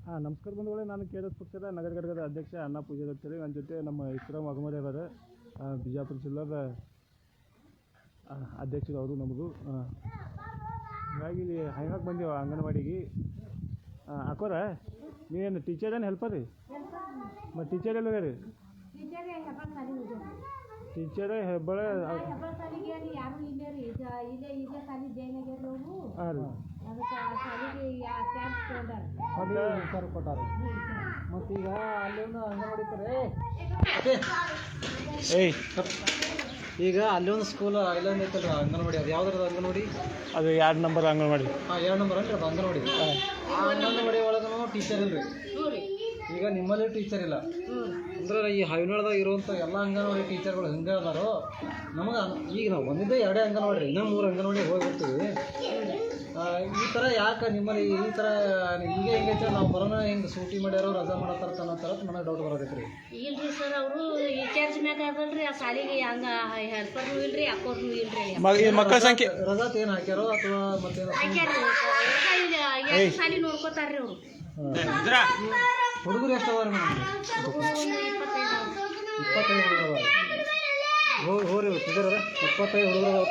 ನಮಸ್ಕಾರ ಬಂಧುಗಳೇ, ನಾನು KRS ಪಕ್ಷದ ನಗರ ಘಟಕದ ಅಧ್ಯಕ್ಷ ಅಣ್ಣ ಪೂಜಾರಿ ಅಂತೇಳಿ. ನನ್ನ ಜೊತೆ ನಮ್ಮ ಇಕ್ರಾಮ್ ಅಗಮರಿ ಅದಾರೆ, ಬಿಜಾಪುರ ಜಿಲ್ಲಾದ ಅಧ್ಯಕ್ಷರು ಅವರು ನಮ್ಮದು. ಹೀಗಾಗಿ ಇಲ್ಲಿ ಹೈನಾಕ್ ಬಂದೀವಿ ಅಂಗನವಾಡಿಗೆ. ಅಕ್ಕೋರ ನೀವೇನು ಟೀಚರ್ ಏನು ಹೆಲ್ಪರ್ ರೀ? ಮತ್ತು ಟೀಚರ್ ಎಲ್ಲ ರೀ? ಟೀಚರ್ ಹೆಬ್ಬಳ ಹಾಂ ರೀ ಕೊಟ್ಟಾರ. ಮತ್ತೀಗ ಅಲ್ಲೊಂದು ಅಂಗನವಾಡಿ ಈಗ ಅಲ್ಲೊಂದು ಸ್ಕೂಲ್ ಇಲ್ಲೊಂದು ಐತಲ್ಲ ಅಂಗನವಾಡಿ, ಅದು ಯಾವ್ದ್ರದ ಅಂಗನವಾಡಿ? ಅದು 2 ನಂಬರ್ ಅಂಗನವಾಡಿ. 2 ನಂಬರ್ ಅಲ್ರಿ ಅದು ಅಂಗನವಾಡಿ. ಆ ಅಂಗನವಾಡಿ ಒಳಗೂ ಟೀಚರ್ ಇಲ್ರಿ. ಈಗ ನಿಮ್ಮಲ್ಲಿ ಟೀಚರ್ ಇಲ್ಲ ಅಂದ್ರೆ ಈ ಹೈನಾಳದಾಗ ಇರುವಂಥ ಎಲ್ಲ ಅಂಗನವಾಡಿ ಟೀಚರ್ಗಳು ಹಿಂಗೆ ಅದಾರೋ. ನಮಗೆ ಈಗ ನಾವು ಬಂದಿದ್ದೆ 2 ಅಂಗನವಾಡಿ ರೀ, ಇನ್ನೂ 3 ಅಂಗನವಾಡಿ ಹೋಗ್ಬಿಡ್ತೀವಿ. ಈ ಥರ ಯಾಕೆ ನಿಮ್ಮಲ್ಲಿ ಈ ಥರ ಈಗ ಹೆಂಗೈತೆ ನಾವು ಬರೋಣ ಹಿಂಗೆ ಸೂಟಿ ಮಾಡ್ಯಾರೋ ರಜಾ ಮಾಡತ್ತಾರ ಅನ್ನೋ ನನಗೆ ಡೌಟ್ ಬರೋದೈತೆ ರೀ. ಇಲ್ರಿ ಸರ್, ಅವರು ಚಾರ್ಜ್ ಮ್ಯಾಗ ಅದಲ್ರಿ ಆ ಸಾಲಿಗೆ ಹಂಗೆ ಹೆಲ್ಪರ್ನು ಇಲ್ರಿ, ಅಕ್ಕೋರ್ನು ಇಲ್ರಿ. ಮಕ್ಕಳ ಸಂಖ್ಯೆ ರಜಾ ಏನು ಹಾಕ್ಯಾರೋ ಅಥವಾ ಮತ್ತೆ ಸಾಲಿ ನೋಡ್ಕೋತಾರ್ರಿ ಅವರು. ಹುಡುಗರು ಎಷ್ಟು ಅದಾರ ಮೇಡಮ್? 25 ಹುಡುಗರು ಅದಾರ. ಹೋರಿ ತಿಂದ್ರೆ 25 ಹುಡುಗರು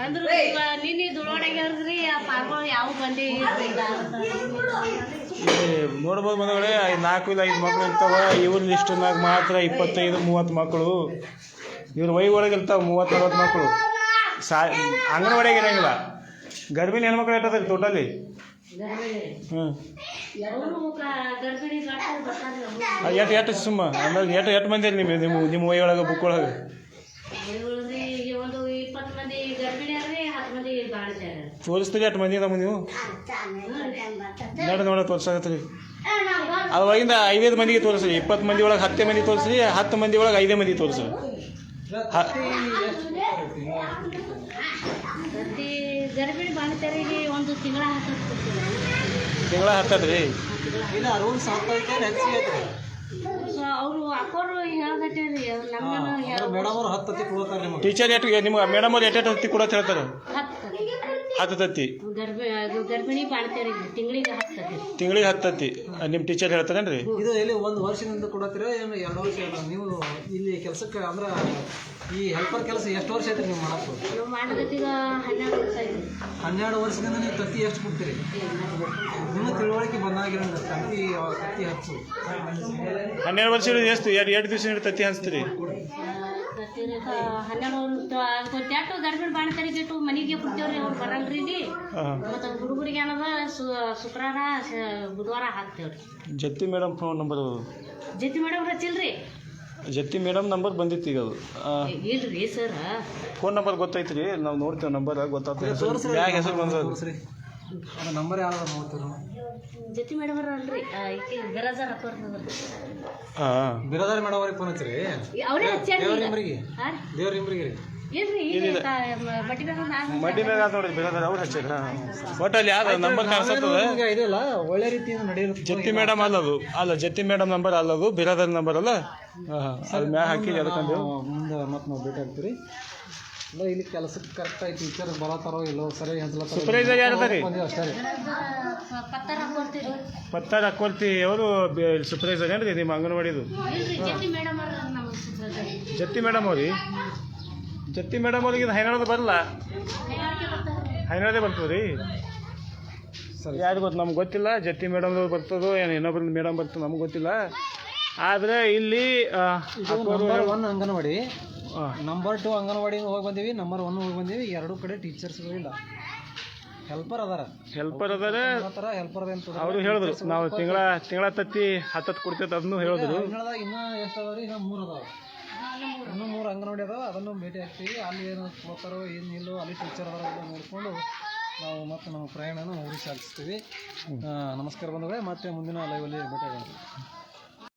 ಅಂದ್ರೆ ನಿನ್ನೆ ದುಡೋಡಾಗ್ಯಾರ್ರಿ ಆ ಪಾರ್ಗಳು ಯಾವ ಬಂದೇ ಇಲ್ರಿ. ನೋಡ್ಬೋದು ಮಕ್ಕಳೇ, 4 ಇಲ್ಲ 5 ಮಕ್ಕಳು ಇರ್ತಾವೆ. ಇವ್ರ ಲಿಸ್ಟ್ನಾಗ ಮಾತ್ರ 25-30 ಮಕ್ಕಳು. ಇವ್ರ ವೈ ಒಳಗೆ ಇರ್ತಾವೆ 30-40 ಮಕ್ಕಳು. ಅಂಗನವಾಡಿಯಾಗ ಇರಂಗಿಲ್ಲ. ಗರ್ಭಿಣಿ ಹೆಣ್ಮಕ್ಳು ಇರ್ತದೆ ಟೋಟಲಿ. ಎಷ್ಟು ಸುಮ್ಮ ಆಮೇಲೆ ಎಷ್ಟು ಮಂದಿ ನಿಮ್ಮ ವೈ ಒಳಗೆ ಬುಕ್ ಒಳಗೆ? ತೋರಿಸ್ತೀರಿ 8 ಮಂದಿ ನಮ್ಮ ನೀವು ನೋಡ ತೋರ್ಸಾಗತ್ತೀರಿ. ಅದ್ರೊಳಗಿಂದ 5 ಮಂದಿಗೆ ತೋರಿಸ್ರಿ. 20 ಮಂದಿ ಒಳಗೆ 10 ಮಂದಿ ತೋರಿಸ್ರಿ. 10 ಮಂದಿ ಒಳಗೆ 5 ಮಂದಿ ತೋರಿಸ್ರಿ. ಗರ್ಭಿಣಿ ಬಾಣತಾರಿಗೆ ಒಂದು ತಿಂಗಳ ಹತ್ತದ್ರಿ. ಇಲ್ಲ ರೂಲ್ಸ್ ಅವರು ಅಕ್ಕೋರು ಹೇಳ್ದಟ್ಟೇರಿ ಮೇಡಮ್ ಅವ್ರು 10 ತತ್ತಿ ಕೊಡ್ತಾರೆ. ಟೀಚರ್ ಎಷ್ಟು ನಿಮ್ಮ ಮೇಡಮ್ ಅವ್ರು ಎಷ್ಟು ತತ್ತಿ ಕೊಡೋದು ಹೇಳ್ತಾರೆ? 10 ತತ್ತಿ. ಗರ್ಭಿಣಿ ಬಾಣತಾರಿಗೆ ತಿಂಗಳಿಗೆ 10 ತತ್ತಿ ನಿಮ್ಮ ಟೀಚರ್ ಹೇಳ್ತಾರೇನ್ರಿ? ಇದು ಎಲ್ಲಿ 1 ವರ್ಷದಿಂದ ಕೊಡತ್ತೀರ ಏನು 2 ವರ್ಷ? ನೀವು ಇಲ್ಲಿ ಕೆಲಸಕ್ಕೆ ಅಂದ್ರೆ ಈ ಹೆಲ್ಪರ್ ಕೆಲಸ ಎಷ್ಟು ವರ್ಷ ಐತ್ರಿ ನೀವು ಮಾಡೋದು? ನಾವು ಮಾಡೋದೀಗ 12 ವರ್ಷ ಆಯ್ತು. 12 ವರ್ಷದಿಂದ ನೀವು ತತ್ತಿ ಎಷ್ಟು ಕೊಡ್ತೀರಿ? ನಿಮ್ಮ ತಿಳುವಳಿಕೆ ಬಂದಾಗಿರೋ ತತ್ತಿ ಹಚ್ಚು. 12 ವರ್ಷ ಎಷ್ಟು 2 ದಿವಸ ತತ್ತಿ ಹಂಚ್ತೀರಿ? 12 ಗರ್ಭಿಣಿ ಬಾಣತಾರಿಗೆ ಮನೆಗೆ ಬಿಡ್ತೇವ್ರಿ. ಅವ್ರು ಬರಲ್ರಿ ಇಲ್ಲಿ. ಮತ್ತು ಹುಡುಗರಿಗೆ ಏನದ ಶುಕ್ರವಾರ ಬುಧವಾರ ಹಾಕ್ತೇವ್ರಿ. Jatti madam phone number? Jatti madam ಹಚ್ಚಿಲ್ರಿ. ಜತ್ತಿ ಮೇಡಮ್ ನಂಬರ್ ಬಂದಿತ್ತು ಈಗ. ಅದು ಇಲ್ರಿ ಸರ್, ಫೋನ್ ನಂಬರ್ ಗೊತ್ತೈತ್ರಿ. ನಾವು ನೋಡ್ತೇವೆ, ನಂಬರ್ ಗೊತ್ತಾಗ್ತದೆ. ಯಾಕೆ ಹೆಸರು ಬಂದ್ರಿ? ಅದು ನಂಬರ್ ಯಾವ್ದು ನೋಡ್ತೀವಿ ನಾವು. ಜತಿ ಮೇಡಮ್ ಅಲ್ರಿ, ಈಕೆ ಬಿರಾಜಾರ್ ಹಾಕೋರ್ನದ್ರಿ. ಬಿರಾದಾರಿ ಮೇಡಮ್ ಅವ್ರಿಗೆ ಫೋನ್ ಹಚ್ಚಿರಿ? ಅವರೇ ಹಚ್ಚಾರಿ. ದೇವ್ರ ನಿಂಬ್ರಿಗೆ ಇಲ್ರಿ ಮಡ್ಡಿ ಮ್ಯಾಗ ನೋಡ್ರಿ ಬಿರಾದಾರ ಅವ್ರು ಹಚ್ಚಾರ. ಒಟ್ಟು ಅಲ್ಲಿ ಯಾವ್ದು ನಂಬರ್ ಕಾಣಿಸ್ತದೆ ಇದೆಲ್ಲ ಒಳ್ಳೆ ರೀತಿಯಿಂದ ನಡೆಯುತ್ತೆ. ಜತ್ತಿ ಮೇಡಮ್ ಅಲ್ಲದು ಅಲ್ಲ, ಜತ್ತಿ ಮೇಡಮ್ ನಂಬರ್ ಅಲ್ಲದು, ಬಿರಾದಾರ ನಂಬರ್ ಅಲ್ಲ. ಅದು ಮ್ಯಾಗ ಹಾಕಿ ಅದಕ್ಕಂದು ಮುಂದೆ ಮತ್ತೆ ನಾವು ಭೇಟಿ ಆಗ್ತೀರಿ. ಇಲ್ಲ ಇಲ್ಲಿ ಕೆಲಸಕ್ಕೆ ಕರೆಕ್ಟ್ ಆಗಿ ಟೀಚರ್ ಬರತ್ತಾರೋ ಇಲ್ಲೋ ಸರಿ ಸೂಪರ್ವೈಸರ್ ಯಾರು ಅದ ರೀ? ಅಷ್ಟೇ ರೀ. ಪತ್ತಾರ ಹಾಕೊಳ್ತಿ ಅವರು ಸೂಪರ್ವೈಸರ್ ಏನ್ರಿ ನಿಮ್ಮ ಅಂಗನವಾಡಿದು? ಜತ್ತಿ ಮೇಡಮ್ ಅವ್ರಿ? ಜತ್ತಿ ಮೇಡಮ್ ಅವ್ರಿಗೆ ಹೈನಾಳದ ಬರಲ್ಲ? ಹೈನಾಳದೇ ಬರ್ತದೆ ರೀ. ಸರಿ, ಯಾರು ಗೊತ್ತು? ನಮ್ಗೆ ಗೊತ್ತಿಲ್ಲ. ಜತ್ತಿ ಮೇಡಮ್ದವ್ರು ಬರ್ತದೋ ಏನು ಇನ್ನೊಬ್ಬರು ಮೇಡಮ್ ಬರ್ತದೆ ನಮ್ಗೆ ಗೊತ್ತಿಲ್ಲ. ಆದರೆ ಇಲ್ಲಿ ನಂಬರ್ 1 ಅಂಗನವಾಡಿ, ನಂಬರ್ 2 ಅಂಗನವಾಡಿ ಹೋಗಿ ಬಂದೀವಿ, ನಂಬರ್ 1 ಹೋಗಿ ಬಂದೀವಿ. 2 ಕಡೆ ಟೀಚರ್ಸ್ಗಳಿಲ್ಲ, ಹೆಲ್ಪರ್ ಅದಾರ. ಹೆಲ್ಪರ್ ಹೆಲ್ಪರ್ ಅವರು ಹೇಳಿದ್ರು ನಾವು ತಿಂಗಳ ತತ್ತಿ 10 ಕೊಡ್ತೇವೆ ಅದನ್ನು ಹೇಳಿದ್ರು. ಇನ್ನೂ ಎಷ್ಟು ಅದಾವ್ರಿ? ಇನ್ನೂ 3 ಅದಾವ. ಇನ್ನೂ 3 ಅಂಗನವಾಡಿ ಅದಾವ. ಅದನ್ನು ಭೇಟಿ ಆಗ್ತೀವಿ. ಅಲ್ಲಿ ಏನು ಕೊಡ್ತಾರೋ ಏನು ಇಲ್ಲೋ ಅಲ್ಲಿ ಟೀಚರ್ ಅದಾರ ನೋಡಿಕೊಂಡು ನಾವು ಮತ್ತೆ ನಮ್ಮ ಪ್ರಯಾಣನ ಊರಿಗೆ ಸಾಗಿಸ್ತೀವಿ. ನಮಸ್ಕಾರ ಬಂದವೆ. ಮತ್ತೆ ಮುಂದಿನ ಲೈವಲ್ಲಿ ಭೇಟಿ ಆಗೋಣ.